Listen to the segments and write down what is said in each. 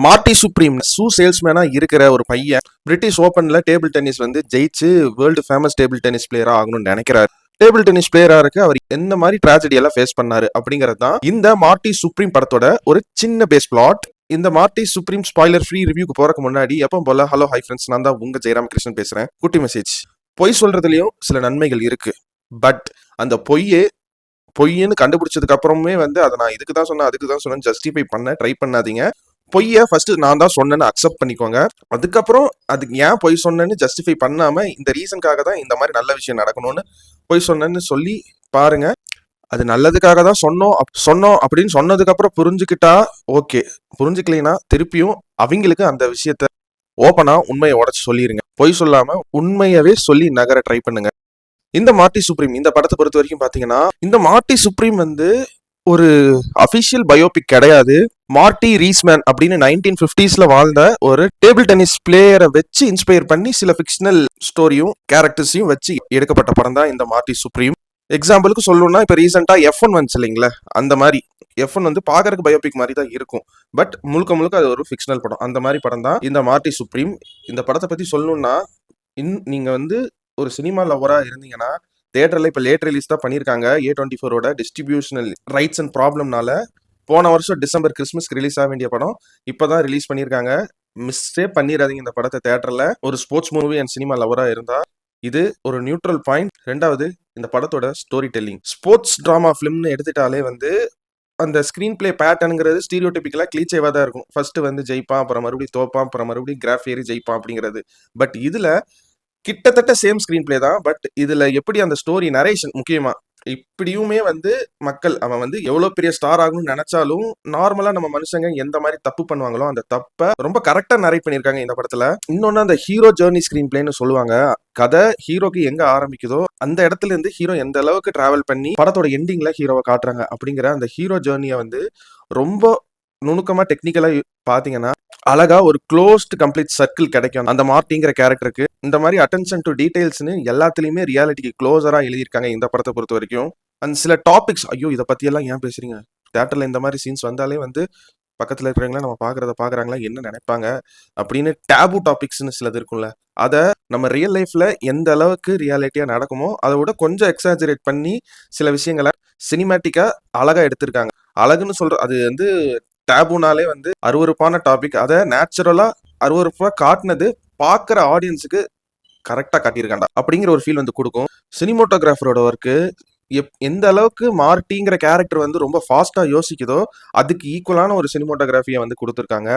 மார்ட்டி supreme shoe சேல்ஸ்மேனா இருக்கிற ஒரு பையன் பிரிட்டிஷ் ஓபன்ல டேபிள் டென்னிஸ் வந்து ஜெயிச்சு வேர்ல்டு ஃபேமஸ் டேபிள் டென்னிஸ் பிளேயரா ஆகணும்னு நினைக்கிறாரு. டேபிள் டென்னிஸ் பிளேயரா இருக்கு அவர் எந்த மாதிரி ட்ராஜடி எல்லாம் ஃபேஸ் பண்ணாரு அப்படிங்கிறது தான் இந்த மார்ட்டி சுப்ரீம் படத்தோட ஒரு சின்ன பேஸ் பிளாட். இந்த மார்ட்டி சுப்ரீம் ஸ்பாய்லர் ஃப்ரீ ரிவ்யூக்கு போறதுக்கு முன்னாடி எப்போ போல ஹலோ ஹை ஃப்ரெண்ட்ஸ், நான் தான் உங்க ஜெயராம் கிருஷ்ணன் பேசுறேன். குட்டி மெசேஜ். பொய் சொல்றதுலயும் சில நன்மைகள் இருக்கு. பட் அந்த பொய்ன்னு கண்டுபிடிச்சதுக்கு அப்புறமே வந்து அதை நான் இதுக்கு தான் சொன்னேன் அதுக்கு தான் சொன்னேன் ஜஸ்டிஃபை பண்ண ட்ரை பண்ணாதீங்க. பொய்ய ஃபர்ஸ்ட் நான் தான் சொன்னேன்னு அக்செப்ட் பண்ணிக்கோங்க. அதுக்கப்புறம் அதுக்கு ஏன் பொய் சொன்னேன்னு ஜஸ்டிஃபை பண்ணாம இந்த ரீசனுக்காக தான் இந்த மாதிரி நல்ல விஷயம் நடக்கணும்னு பொய் சொன்னேன்னு சொல்லி பாருங்க. அது நல்லதுக்காக தான் சொன்னோம் அப்படின்னு சொன்னதுக்கு அப்புறம் புரிஞ்சுக்கிட்டா ஓகே, புரிஞ்சுக்கலைன்னா திருப்பியும் அவங்களுக்கு அந்த விஷயத்த ஓப்பனா உண்மையை உடச்சு சொல்லிருங்க. பொய் சொல்லாம உண்மையவே சொல்லி நகர ட்ரை பண்ணுங்க. இந்த மார்ட்டி சுப்ரீம் இந்த படத்தை பொறுத்த வரைக்கும் பாத்தீங்கன்னா, இந்த மார்ட்டி சுப்ரீம் வந்து ஒரு அபிஷியல் பயோபிக் கிடையாது. மார்ட்டி ரீஸ்மேன் அப்படின்னு 1950s வாழ்ந்த ஒரு டேபிள் டென்னிஸ் பிளேயரை வச்சு இன்ஸ்பயர் பண்ணி சில ஃபிக்ஷனல் ஸ்டோரியும் கேரக்டர்ஸையும் வச்சு எடுக்கப்பட்ட படம் தான் இந்த மார்ட்டி சுப்ரீம். எக்ஸாம்பிளுக்கு சொல்லணும்னா இப்போ ரீசெண்டா F1 வந்துச்சு இல்லைங்களா, அந்த மாதிரி F1 வந்து பாக்குறதுக்கு பயோபிக் மாதிரி தான் இருக்கும். பட் முழுக்க அது ஒரு ஃபிக்ஷனல் படம். அந்த மாதிரி படம் தான் இந்த மார்ட்டி சுப்ரீம். இந்த படத்தை பத்தி சொல்லணும்னா, நீங்க வந்து ஒரு சினிமா லவரா இருந்தீங்கன்னா தியேட்டர்ல இப்ப லேட் ரிலீஸ் தான் பண்ணிருக்காங்க. A24ஓட டிஸ்ட்ரிபியூஷனல் ரைட்ஸ் அண்ட் ப்ராப்ளம்னால போன வருஷம் டிசம்பர் கிறிஸ்மஸ்க்கு ரிலீஸ் ஆக வேண்டிய படம் இப்பதான் ரிலீஸ் பண்ணிருக்காங்க. மிஸ்ஸே பண்ணிடாதீங்க இந்த படத்தை தியேட்டர்ல. ஒரு ஸ்போர்ட்ஸ் மூவி அண்ட் சினிமா லவரா இருந்தா இது ஒரு நியூட்ரல் பாயிண்ட். ரெண்டாவது, இந்த படத்தோட ஸ்டோரி டெல்லிங். ஸ்போர்ட்ஸ் டிராமா பிலிம்னு எடுத்துட்டாலே வந்து அந்த ஸ்கிரீன் பிளே பேட்டர்னுங்கிறது ஸ்டீரியோடிபிக்கலா கிளீச்சேவா தான் இருக்கும். ஃபர்ஸ்ட் வந்து ஜெயிப்பான், அப்புறம் மறுபடியும் தோப்பான், அப்புறம் மறுபடியும் கிராஃப் ஏறி ஜெயிப்பான் அப்படிங்கிறது. பட் இதுல கிட்டத்தட்ட சேம் ஸ்கிரீன் பிளே தான். பட் இதுல எப்படி அந்த ஸ்டோரி நரேஷன் முக்கியமா இப்படியுமே வந்து மக்கள் அவன் வந்து எவ்வளவு பெரிய ஸ்டார் ஆகணும்னு நினைச்சாலும் நார்மலா நம்ம மனுஷங்க எந்த மாதிரி தப்பு பண்ணுவாங்களோ அந்த தப்ப ரொம்ப கரெக்டா நரேட் பண்ணிருக்காங்க இந்த படத்துல. இன்னொன்னு அந்த ஹீரோ ஜேர்னி ஸ்கிரீன் பிளேன்னு சொல்லுவாங்க. கதை ஹீரோக்கு எங்க ஆரம்பிக்குதோ அந்த இடத்துல இருந்து ஹீரோ எந்த அளவுக்கு டிராவல் பண்ணி படத்தோட எண்டிங்ல ஹீரோவை காட்டுறாங்க அப்படிங்கிற அந்த ஹீரோ ஜேர்னியை வந்து ரொம்ப நுணுக்கமா டெக்னிக்கலா பாத்தீங்கன்னா அழகா ஒரு க்ளோஸ்ட் கம்ப்ளீட் சர்க்கிள் கிடைக்கும் அந்த மார்ட்டிங்கிற கேரக்டருக்கு. இந்த மாதிரி அட்டென்ஷன் டு டீடைல்ஸ்னு எல்லாத்துலயுமே ரியாலிட்டிக்கு க்ளோஸரா எழுதியிருக்காங்க இந்த படத்தை பொறுத்த வரைக்கும். அண்ட் சில டாபிக்ஸ், ஐயோ இதை பத்தி எல்லாம் ஏன் பேசுறீங்க, தியேட்டர்ல இந்த மாதிரி சீன்ஸ் வந்தாலே வந்து பக்கத்துல இருக்கிறவங்களா நம்ம பாக்குறாங்களா என்ன நினைப்பாங்க அப்படின்னு டேபு டாபிக்ஸ்னு சிலது இருக்கும்ல, அதை நம்ம ரியல் லைஃப்ல எந்த அளவுக்கு ரியாலிட்டியா நடக்குமோ அதை விட கொஞ்சம் எக்ஸாஜரேட் பண்ணி சில விஷயங்களை சினிமேட்டிக்கா அழகா எடுத்திருக்காங்க. அழகுன்னு சொல்ற அது வந்து டேபுனாலே வந்து அருவருப்பான டாபிக். அதை நேச்சுரலா அருவருப்பா காட்டினது பாக்குற ஆடியன்ஸுக்கு கரெக்டா காட்டியிருக்காண்டா அப்படிங்கிற ஒரு ஃபீல் வந்து கொடுக்கும். சினிமோட்டோகிராஃபரோட ஒர்க்கு எந்த அளவுக்கு மார்ட்டிங்கிற கேரக்டர் வந்து ரொம்ப ஃபாஸ்டா யோசிக்குதோ அதுக்கு ஈக்குவலான ஒரு சினிமோட்டோகிராஃபியை வந்து கொடுத்துருக்காங்க.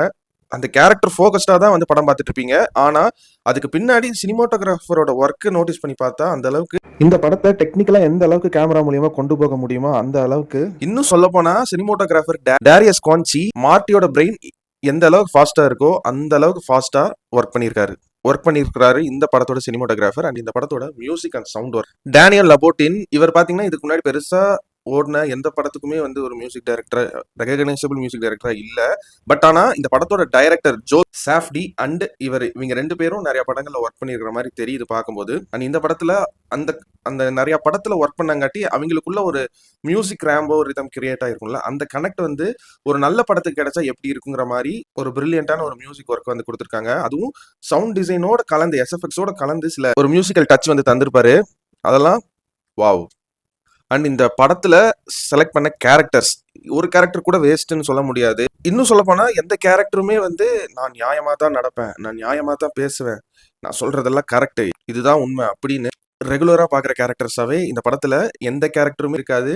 அந்த கேரக்டர் ஃபோகஸ்டா தான் வந்து படம் பார்த்துட்டு இருப்பீங்க. ஆனா அதுக்கு பின்னாடி சினிமோட்டோகிராஃபரோட ஒர்க்கு நோட்டீஸ் பண்ணி பார்த்தா அந்த அளவுக்கு இந்த படத்தை டெக்னிக்கலா எந்த அளவுக்கு கேமரா மூலியமா கொண்டு போக முடியுமோ அந்த அளவுக்கு. இன்னும் சொல்ல போனா சினிமோட்டோகிராஃபர் டேரியஸ் கான்ச்சி மார்ட்டியோட பிரெயின் எந்த அளவுக்கு ஃபாஸ்டா இருக்கோ அந்த அளவுக்கு ஃபாஸ்டா ஒர்க் பண்ணியிருக்காரு இந்த படத்தோட சினிமோட்டோகிராஃபர். அண்ட் இந்த படத்தோட music and sound work Daniel Lopatin. இவர் பாத்தீங்கன்னா இதுக்கு முன்னாடி பெருசா ஓடின எந்த படத்துக்குமே வந்து ஒரு மியூசிக் டைரக்டர் ரெகக்னைசபிள் மியூசிக் டைரக்டரா இல்ல. பட் ஆனா இந்த படத்தோட டைரக்டர் ஜோ சாஃப்டி அண்ட் இவங்க ரெண்டு பேரும் நிறைய படங்கள்ல ஒர்க் பண்ணிருக்கிற மாதிரி தெரியுது பார்க்கும்போது. அண்ட் இந்த படத்துல அந்த அந்த நிறைய படத்துல ஒர்க் பண்ணங்காட்டி அவங்களுக்குள்ள ஒரு மியூசிக் ரேம்போ ரிதம் கிரியேட் ஆயிருக்கும்ல, அந்த கனெக்ட் வந்து ஒரு நல்ல படத்துக்கு கிடைச்சா எப்படி இருக்குங்கிற மாதிரி ஒரு பிரில்லியண்டான ஒரு மியூசிக் ஒர்க் வந்து கொடுத்துருக்காங்க. அதுவும் சவுண்ட் டிசைனோட கலந்து எஸ்எஃப்எக்ஸோட கலந்து சில ஒரு மியூசிக்கல் டச் வந்து தந்திருப்பாரு. அதெல்லாம் வாவ். அண்ட் இந்த படத்துல செலக்ட் பண்ண கேரக்டர்ஸ் ஒரு கேரக்டர் கூட வேஸ்ட்னு சொல்ல முடியாது. இன்னும் சொல்ல போனா எந்த கேரக்டருமே வந்து நான் நியாயமா தான் நடப்பேன், நான் நியாயமா தான் பேசுவேன், நான் சொல்றதெல்லாம் கரெக்ட், இதுதான் உண்மை அப்படின்னு ரெகுலரா பாக்குற கேரக்டர்ஸாவே இந்த படத்துல எந்த கேரக்டருமே இருக்காது,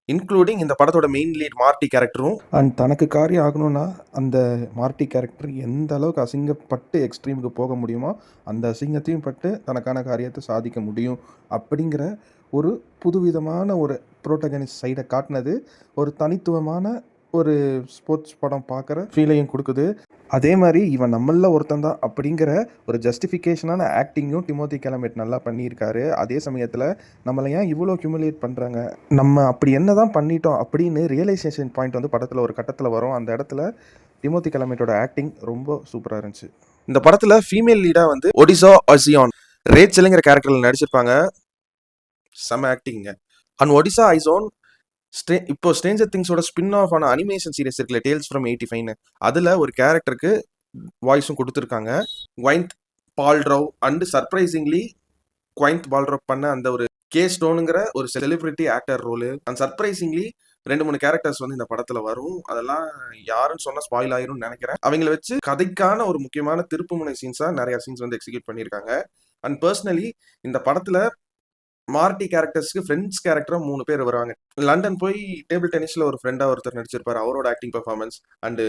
இன்க்ளூடிங் இந்த படத்தோட மெயின் லீட் மார்ட்டி கேரக்டரும். அண்ட் தனக்கு காரியம் ஆகணும்னா அந்த மார்ட்டி கேரக்டர் எந்த அளவுக்கு அசிங்கப்பட்டு எக்ஸ்ட்ரீமுக்கு போக முடியுமோ அந்த அசிங்கத்தையும் பட்டு தனக்கான காரியத்தை சாதிக்க முடியும் அப்படிங்கிற ஒரு புதுவிதமான ஒரு புரோட்டகனிஸ்ட் சைடை காட்டினது ஒரு தனித்துவமான ஒரு ஸ்போர்ட்ஸ் படம் பார்க்குற ஃபீலையும் கொடுக்குது. அதே மாதிரி இவன் நம்மள ஒருத்தன் தான் அப்படிங்கிற ஒரு ஜஸ்டிஃபிகேஷனான ஆக்டிங்கும் டிமோத்தி சாலமெட் நல்லா பண்ணியிருக்காரு. அதே சமயத்தில் நம்மளை ஏன் இவ்வளோ ஹியூமிலியேட் பண்ணுறாங்க, நம்ம அப்படி என்ன தான் பண்ணிட்டோம் அப்படின்னு ரியலைசேஷன் பாயிண்ட் வந்து படத்தில் ஒரு கட்டத்தில் வரும். அந்த இடத்துல டிமோத்தி சாலமெட்டோட ஆக்டிங் ரொம்ப சூப்பராக இருந்துச்சு. இந்த படத்தில் ஃபீமேல் லீடாக வந்து ஒடிசா அசியான் ரேச்சலுங்கிற கேரக்டரில் நடிச்சிருப்பாங்க. செம ஆக்டிங்க. அண்ட் ஒடிசா ஐசோன் இப்போ ஸ்ட்ரேஞ்சர் திங்ஸோட ஸ்பின் ஆஃப் ஆன அனிமேஷன் சீரிஸ் இருக்குல்ல, டேல்ஸ் ஃப்ரம் 85, அதுல ஒரு கேரக்டருக்கு வாய்ஸும் கொடுத்துருக்காங்க. குவைன்த் பால்ட்ரோவ் அண்ட் சர்ப்ரைசிங்லி குவைன்த் பால்ட்ரோவ் பண்ண அந்த ஒரு கே ஸ்டோனுங்கிற ஒரு celebrity actor role and surprisingly 2-3 characters வந்து இந்த படத்துல வரும். அதெல்லாம் யாருன்னு சொன்னா ஸ்பாயில் ஆயிரும்னு நினைக்கிறேன். அவங்கள வச்சு கதைக்கான ஒரு முக்கியமான திருப்புமுனை சீன்ஸா நிறைய சீன்ஸ் வந்து எக்ஸிக்யூட் பண்ணியிருக்காங்க. அண்ட் பர்சனலி இந்த படத்துல மார்ட்டி கேரக்டர்ஸ்க்கு ஃப்ரெண்ட்ஸ் கேரக்டரா 3 பேர் வருவாங்க. லண்டன் போய் டேபிள் டென்னிஸ்ல ஒரு ஃப்ரெண்டா ஒருத்தர் நடிச்சிருப்பாரு. அவரோட ஆக்டிங் பெர்ஃபார்மன்ஸ் அண்ட்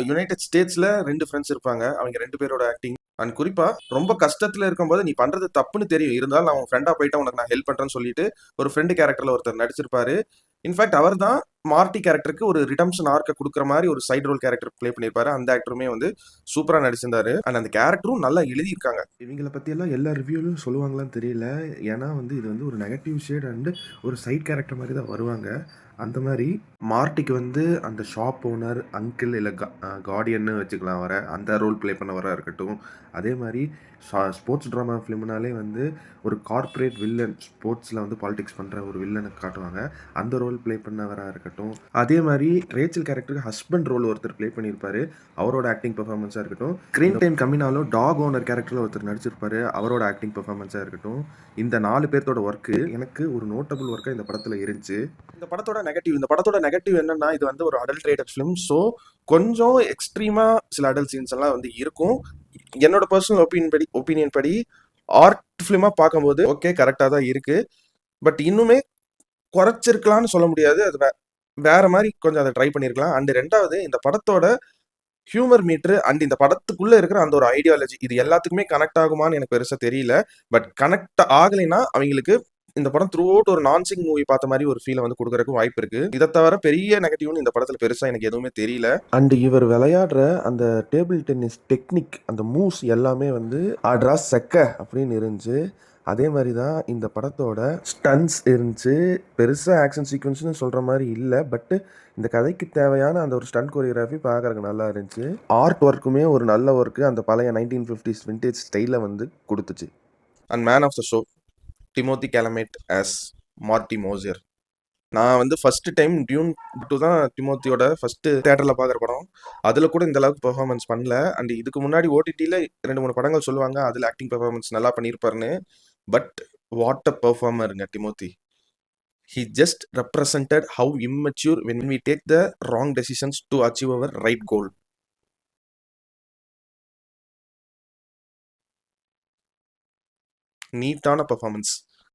யுனைடெட் ஸ்டேட்ஸ்ல 2 ஃப்ரெண்ட்ஸ் இருப்பாங்க. அவங்க 2 பேரோட ஆக்டிங் அண்ட் குறிப்பா ரொம்ப கஷ்டத்துல இருக்கும்போது நீ பண்றது தப்புன்னு தெரியும், இருந்தாலும் நான் உன் ஃப்ரெண்டா போயிட்டா உனக்கு நான் ஹெல்ப் பண்றேன்னு சொல்லிட்டு ஒரு ஃப்ரெண்டு கேரக்டர்ல ஒருத்தர் நடிச்சிருப்பாரு. இன்ஃபேக்ட் அவர் தான் மார்ட்டி கேரக்டருக்கு ஒரு ரிடம்ஷன் ஆர்க்க கொடுக்குற மாதிரி ஒரு சைடு ரோல் கேரக்டர் ப்ளே பண்ணியிருப்பாரு. அந்த ஆக்டருமே வந்து சூப்பரா நடிச்சிருந்தாரு அண்ட் அந்த கேரக்டரும் நல்லா எழுதியிருக்காங்க. இவங்கள பற்றியெல்லாம் எல்லா ரிவ்யூலையும் சொல்லுவாங்களான்னு தெரியல. ஏன்னா வந்து இது வந்து ஒரு நெகட்டிவ் ஷேட் அண்டு ஒரு சைட் கேரக்டர் மாதிரி தான் வருவாங்க. அந்த மாதிரி மார்ட்டிக்கு வந்து அந்த ஷாப் ஓனர் அங்கிள் இல்லை கார்டியன்னு வச்சுக்கலாம் வர அந்த ரோல் ப்ளே பண்ண வர இருக்கட்டும். அதே மாதிரி ஸ்போர்ட்ஸ் ட்ராமா ஃபிலிம்னாலே வந்து ஒரு கார்ப்பரேட் வில்லன், ஸ்போர்ட்ஸில் வந்து பாலிடிக்ஸ் பண்ணுற ஒரு வில்லனை காட்டுவாங்க. அந்த ரோல் ப்ளே பண்ணவராக இருக்கட்டும். அதே மாதிரி ரேச்சல் கேரக்டருக்கு ஹஸ்பண்ட் ரோல் ஒருத்தர் ப்ளே பண்ணியிருப்பாரு. அவரோட ஆக்டிங் பெர்ஃபார்மன்ஸாக இருக்கட்டும். ஸ்க்ரீன் டைம் கம்மினாலும் டாக் ஓனர் கேரக்டரில் ஒருத்தர் நடிச்சிருப்பாரு. அவரோட ஆக்டிங் பெர்ஃபார்மன்ஸாக இருக்கட்டும். இந்த 4 பேர்த்தோட ஒர்க்கு எனக்கு ஒரு நோட்டபிள் ஒர்க்காக இந்த படத்தில் இருந்துச்சு. இந்த படத்தோட நெகட்டிவ் என்னன்னா, இது வந்து ஒரு அடல்ட்ரேட்டட் ஃபிலிம். ஸோ கொஞ்சம் எக்ஸ்ட்ரீமா சில அடல்ட் சீன்ஸ் எல்லாம் வந்து இருக்கும். என்னோட பர்சனல் ஒப்பீனியன் படி ஆர்ட் ஃபிலிமா பார்க்கும்போது ஓகே கரெக்டாக தான் இருக்கு. பட் இன்னுமே குறைச்சிருக்கலாம்னு சொல்ல முடியாது. அது வேற மாதிரி கொஞ்சம் அதை ட்ரை பண்ணியிருக்கலாம். அண்ட் 2வது இந்த படத்தோட ஹியூமர் மீட்ரு அண்ட் இந்த படத்துக்குள்ள இருக்கிற அந்த ஒரு ஐடியாலஜி இது எல்லாத்துக்குமே கனெக்ட் ஆகுமான்னு எனக்கு பெருசா தெரியல. பட் கனெக்ட் ஆகலைன்னா அவங்களுக்கு இந்த படம் த்ரூ அவுட் ஒரு நான்சிங் மூவி பார்த்த மாதிரி ஒரு ஃபீலை வந்து கொடுக்கறதுக்கு வாய்ப்பு இருக்கு. இதை தவிர பெரிய நெகட்டிவ்னு இந்த படத்துல பெருசா எனக்கு எதுவுமே தெரியல. அண்ட் இவர் விளையாடுற அந்த டேபிள் டென்னிஸ் டெக்னிக், அந்த மூவ்ஸ் எல்லாமே வந்து ஆட்ரா செக்க அப்படின்னு இருந்துச்சு. அதே மாதிரி தான் இந்த படத்தோட ஸ்டன்ஸ் இருந்துச்சு. பெருசாக ஆக்ஷன் சீக்வன்ஸ்னு சொல்கிற மாதிரி இல்லை. பட்டு இந்த கதைக்கு தேவையான அந்த ஒரு ஸ்டண்ட் கொரியோகிராஃபி பார்க்குறதுக்கு நல்லா இருந்துச்சு. ஆர்ட் ஒர்க்குமே ஒரு நல்ல ஒர்க்கு அந்த பழைய 1950s விண்டேஜ் ஸ்டைலில் வந்து கொடுத்துச்சு. And man of the show Timothee Chalamet as Marty Mauser. நான் வந்து ஃபர்ஸ்ட் டைம் டியூன் 2 தான் டிமோத்தியோட ஃபர்ஸ்ட் தியேட்டரில் பார்க்குற படம். அதில் கூட இந்த அளவுக்கு பெர்ஃபார்மன்ஸ் பண்ணல. அண்ட் இதுக்கு முன்னாடி ஓடிடியில் 2-3 படங்கள் சொல்லுவாங்க அதில் ஆக்டிங் பெர்ஃபார்மன்ஸ் நல்லா பண்ணியிருப்பாருன்னு. பட் வாட் அ பெர்ஃபார்மருங்க Timothee. He just represented how immature when we take the wrong decisions to achieve our right goal. நீட்டான பெர்ஃபார்மன்ஸ்.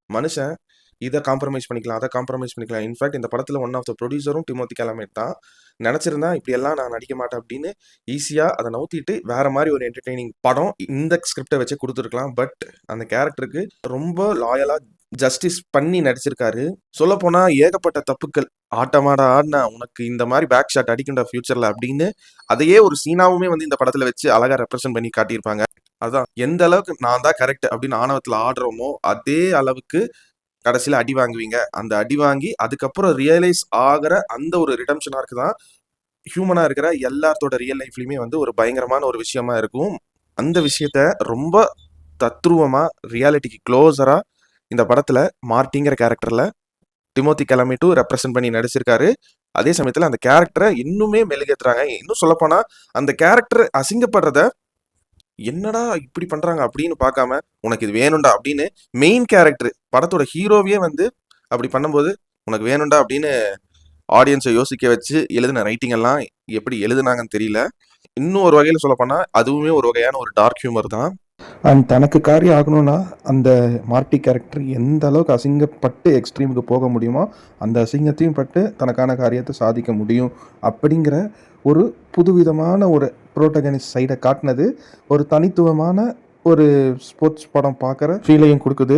மனுஷன் இதை காம்ப்ரமைஸ் பண்ணிக்கலாம், அதை காம்ப்ரமைஸ் பண்ணிக்கலாம். இன்ஃபேக்ட் இந்த படத்தில் ஒன் ஆஃப் த ப்ரொடியூசரும் டிமோத்தி கேலமேட் தான். நினச்சிருந்தா இப்படியெல்லாம் நான் நடிக்க மாட்டேன் அப்படின்னு ஈஸியாக அதை நவுத்திட்டு வேற மாதிரி ஒரு என்டர்டெய்னிங் படம் இந்த ஸ்கிரிப்டை வச்சு கொடுத்துருக்கலாம். பட் அந்த கேரக்டருக்கு ரொம்ப லாயலாக ஜஸ்டிஸ் பண்ணி நடிச்சிருக்காரு. சொல்ல போனா ஏகப்பட்ட தப்புக்கள், ஆட்டமாடா ஆடினா உனக்கு இந்த மாதிரி பேக் ஷாட் அடிக்கின்ற ஃபியூச்சர்ல அப்படின்னு அதையே ஒரு சீனாவுமே வந்து இந்த படத்துல வச்சு அழகா ரெப்ரசென்ட் பண்ணி காட்டியிருப்பாங்க. அதான் எந்த அளவுக்கு நான் தான் கரெக்ட் அப்படின்னு ஆணவத்துல ஆடுறோமோ அதே அளவுக்கு கடைசியில அடி வாங்குவீங்க. அந்த அடி வாங்கி அதுக்கப்புறம் ரியலைஸ் ஆகிற அந்த ஒரு ரிடம்ஷன் ஆர்க்கு தான் ஹியூமனா இருக்கிற எல்லாத்தோட ரியல் லைஃப்லயுமே வந்து ஒரு பயங்கரமான ஒரு விஷயமா இருக்கும். அந்த விஷயத்த ரொம்ப தத்ரூவமா ரியாலிட்டிக்கு க்ளோஸரா இந்த படத்துல மார்ட்டிங்கிற கேரக்டர்ல டிமோத்தி கேலமேட் ரெப்ரசென்ட் பண்ணி நடிச்சிருக்காரு. அதே சமயத்துல அந்த கேரக்டரை இன்னுமே மெழுகேத்துறாங்க. இன்னும் சொல்லப்போனா அந்த கேரக்டர் அசிங்கப்படுறத என்னடா இப்படி பண்றாங்க அப்படின்னு பார்க்காம உனக்கு இது வேணும்டா அப்படின்னு மெயின் கேரக்டர் படத்தோட ஹீரோவே வந்து அப்படி பண்ணும்போது உனக்கு வேணும்டா அப்படின்னு ஆடியன்ஸை யோசிக்க வச்சு எழுதின ரைட்டிங் எல்லாம் எப்படி எழுதுனாங்கன்னு தெரியல. இன்னும் ஒரு வகையில் சொல்லப்போனா அதுவுமே ஒரு வகையான ஒரு டார்க் ஹியூமர் தான். அண்ட் தனக்கு காரியம் ஆகணும்னா அந்த மார்ட்டி கேரக்டர் எந்த அளவுக்கு அசிங்கப்பட்டு எக்ஸ்ட்ரீமுக்கு போக முடியுமோ அந்த அசிங்கத்தையும் பட்டு தனக்கான காரியத்தை சாதிக்க முடியும் அப்படிங்கிற ஒரு புதுவிதமான ஒரு புரோட்டகனிஸ்ட் சைடை காட்டினது ஒரு தனித்துவமான ஒரு ஸ்போர்ட்ஸ் படம் பார்க்குற ஃபீலையும் கொடுக்குது.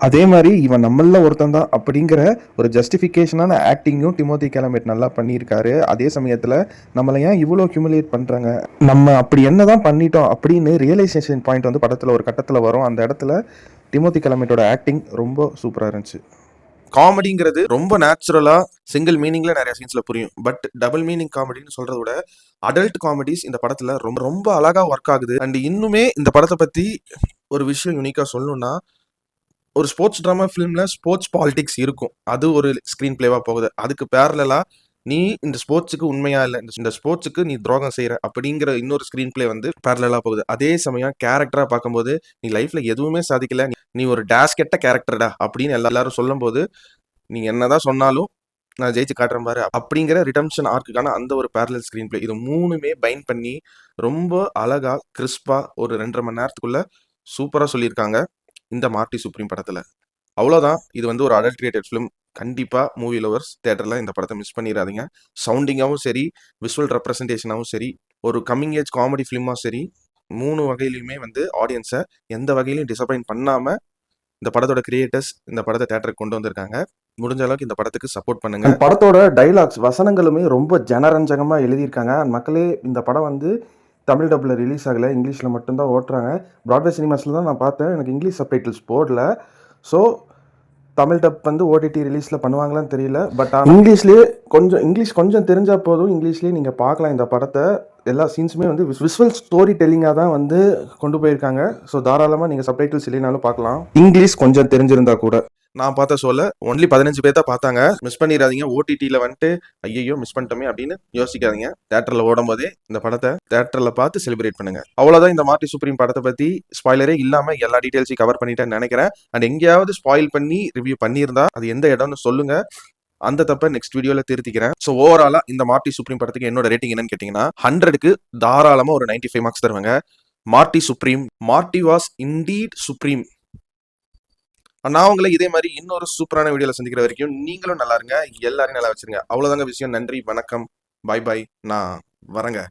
அதே மாதிரி இவன் நம்மள ஒருத்தன் தான் அப்படிங்கிற ஒரு ஜஸ்டிஃபிகேஷனான ஆக்டிங்கும் டிமோத்தி கேலமேட் நல்லா பண்ணியிருக்காரு. அதே சமயத்தில் நம்மளை ஏன் இவ்வளோ ஹியூமிலியேட் பண்ணுறாங்க, நம்ம அப்படி என்ன தான் பண்ணிட்டோம் அப்படின்னு ரியலைசேஷன் பாயிண்ட் வந்து படத்தில் ஒரு கட்டத்தில் வரும். அந்த இடத்துல டிமோத்தி கேலமேட்டோட ஆக்டிங் ரொம்ப சூப்பராக இருந்துச்சு. காமெடிங்கிறது ரொம்ப நேச்சுரலா சிங்கிள் மீனிங்ல நிறைய சீன்ஸ்ல புரியும். பட் டபுள் மீனிங் காமெடின்னு சொல்றத விட அடல்ட் காமெடிஸ் இந்த படத்துல ரொம்ப ரொம்ப அழகா ஒர்க் ஆகுது. அண்ட் இன்னுமே இந்த படத்தை பத்தி ஒரு விஷயம் யூனிக்கா சொல்லணும்னா ஒரு ஸ்போர்ட்ஸ் ட்ராமா ஃபிலிம்ல ஸ்போர்ட்ஸ் பாலிடிக்ஸ் இருக்கும். அது ஒரு ஸ்க்ரீன் பிளேவா போகுது. அதுக்கு பேரலலா நீ இந்த ஸ்போர்ட்ஸுக்கு உண்மையா இல்ல. இந்த ஸ்போர்ட்ஸுக்கு நீ துரோகம் செய்ற அப்படிங்கிற இன்னொரு ஸ்க்ரீன் பிளே வந்து பேரலலா போகுது. அதே சமயம் கேரக்டரா பார்க்கும்போது, நீ லைஃப்ல எதுவுமே சாதிக்கல. நீ ஒரு டேஷ் கெட்ட கேரக்டர்டா அப்படின்னு எல்லாரும் சொல்லும்போது, நீ என்னதான் சொன்னாலும் நான் ஜெயிச்சு காட்டுறேன் பாரு அப்படிங்கிற ரிடம்ஷன் ஆர்க்குக்கான அந்த ஒரு பேரலல் ஸ்க்ரீன் பிளே. இது 3மே பைண்ட் பண்ணி ரொம்ப அழகா, கிறிஸ்பா ஒரு 2 1/2 மணி நேரத்துக்குள்ள சூப்பரா சொல்லியிருக்காங்க. இந்த மார்ட்டி சுப்ரீம் படத்துல. அவ்வளோதான். இது வந்து ஒரு அடல்ட்ரேட்டட் ஃபிலிம். கண்டிப்பா மூவி லவர்ஸ் தியேட்டர்ல இந்த படத்த மிஸ் பண்ணிறாதீங்க. சவுண்டிங்காவும் சரி, விசுவல் ரெப்ரசன்டேஷனாவும் சரி, ஒரு கம்மிங் ஏஜ் காமெடி ஃபிலிமா சரி, 3 வகையிலயுமே வந்து ஆடியன்ஸ எந்த வகையிலயும் டிசப்பாயிண்ட் பண்ணாம, இந்த படத்தோட கிரியேட்டர்ஸ் இந்த படத்த தியேட்டருக்கு கொண்டு வந்திருக்காங்க. முடிஞ்ச அளவுக்கு இந்த படத்துக்கு சப்போர்ட் பண்ணுங்க. அண்ட் படத்தோட டைலாக்ஸ் வசனங்களுமே ரொம்ப ஜனரஞ்சகமா எழுதியிருக்காங்க. அண்ட் மக்களே இந்த படம் வந்து தமிழ் டப்ல ரிலீஸ் ஆகல. இங்கிலீஷ்ல மட்டும் தான் ஓட்டுறாங்க. பிராட்வே சினிமாஸ்ல தான் நான் பார்த்தேன். எனக்கு இங்கிலீஷ் சப்டைட்டில்ஸ் போடல. ஸோ தமிழ் டப் வந்து ஓடிடி ரிலீஸ்ல பண்ணுவாங்களான்னு தெரியல. பட் இங்கிலீஷ்லேயே இங்கிலீஷ் கொஞ்சம் தெரிஞ்சா போதும். இங்கிலீஷ்லேயே நீங்கள் பார்க்கலாம் இந்த படத்தை. எல்லா சீன்ஸுமே வந்து விசுவல் ஸ்டோரி டெல்லிங்காக தான் வந்து கொண்டு போயிருக்காங்க. ஸோ தாராளமாக நீங்கள் சப்டைட்டில்ஸ் இல்லைனாலும் பார்க்கலாம், இங்கிலீஷ் கொஞ்சம் தெரிஞ்சிருந்தா கூட. நான் பார்த்த ஷோல ஒன்லி 15 பேர் தான் பார்த்தாங்க. மிஸ் பண்ணிடாதீங்க. ஓடிடில வந்துட்டு ஐயையோ மிஸ் பண்ணிட்டோமே அப்படின்னு யோசிக்காதீங்க. தியேட்டர்ல ஓடும் போதே இந்த படத்தை தியேட்டர்ல பார்த்து செலிப்ரேட் பண்ணுங்க. அவ்வளவுதான் இந்த மார்ட்டி சுப்ரீம் படத்தை பத்தி ஸ்பாயிலரே இல்லாம எல்லா டீடைல்ஸையும் கவர் பண்ணிட்டேன்னு நினைக்கிறேன். அண்ட் எங்கேயாவது ஸ்பாயில் பண்ணி ரிவ்யூ பண்ணியிருந்தா அது எந்த இடம்னு சொல்லுங்க. அந்த தப்ப நெக்ஸ்ட் வீடியோல திருத்திக்கிறேன். ஸோ ஓவராலா இந்த மார்ட்டி சுப்ரீம் படத்துக்கு என்னோட ரேட்டிங் என்னன்னு கேட்டீங்கன்னா 100க்கு தாராளமா ஒரு 95 மார்க்ஸ் தருவாங்க. மார்ட்டி சுப்ரீம், மார்ட்டி வாஸ் இண்டீட் சுப்ரீம். நான் உங்களை இதே மாதிரி இன்னொரு சூப்பரான வீடியோல சந்திக்கிற வரைக்கும் நீங்களும் நல்லா இருங்க, எல்லாரையும் நல்லா வச்சிருங்க. அவ்வளவுதாங்க விஷயம். நன்றி, வணக்கம், பாய் பாய். நான் வரேங்க.